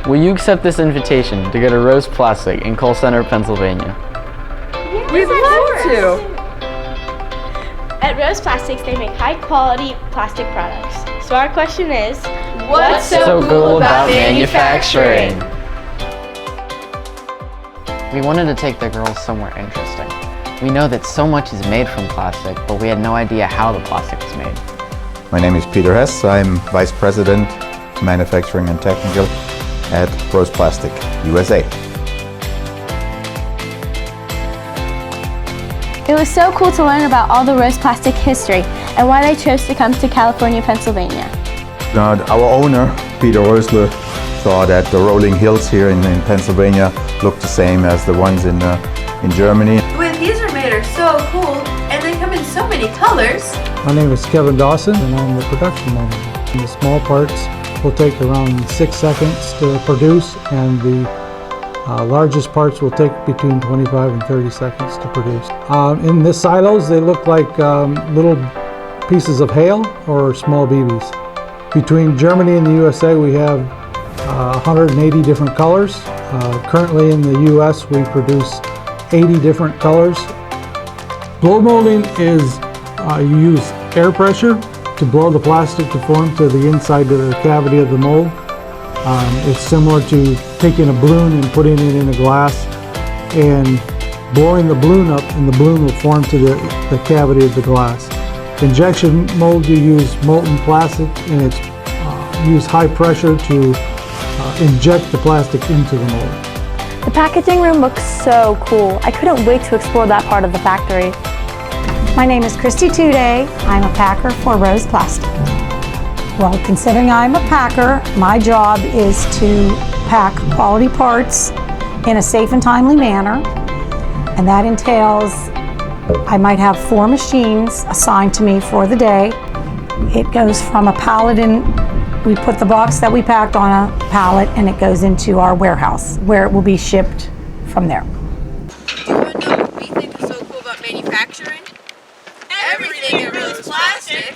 Will you accept this invitation to go to Rose Plastic in Cole Center, Pennsylvania? We'd love to! At Rose Plastics, they make high-quality plastic products. So our question is, What's So cool about manufacturing? We wanted to take the girls somewhere interesting. We know that so much is made from plastic, but we had no idea how the plastic was made. My name is Peter Hess. I'm Vice President, Manufacturing and Technical at Rose Plastic, USA. It was so cool to learn about all the Rose Plastic history and why they chose to come to California, Pennsylvania. Our owner, Peter Rösler, saw that the rolling hills here in Pennsylvania look the same as the ones in Germany. The way these are made are so cool, and they come in so many colors. My name is Kevin Dawson, and I'm the production manager. And the small parts will take around 6 seconds to produce, and the largest parts will take between 25 and 30 seconds to produce. In the silos, they look like little pieces of hail or small BBs. Between Germany and the USA, we have 180 different colors. Currently in the US, we produce 80 different colors. Blow molding is you use air pressure to blow the plastic to form to the inside of the cavity of the mold. It's similar to taking a balloon and putting it in a glass and blowing the balloon up, and the balloon will form to the cavity of the glass. Injection mold, you use molten plastic, and it's use high pressure to inject the plastic into the mold. The packaging room looks so cool. I couldn't wait to explore that part of the factory. My name is Christy Tuday. I'm a packer for Rose Plastic. Well, considering I'm a packer, my job is to pack quality parts in a safe and timely manner, and that entails I might have 4 machines assigned to me for the day. It goes from a pallet in, we put the box that we packed on a pallet, and it goes into our warehouse where it will be shipped from there. You want to know what we think is so cool about manufacturing? Everything at Rose Plastic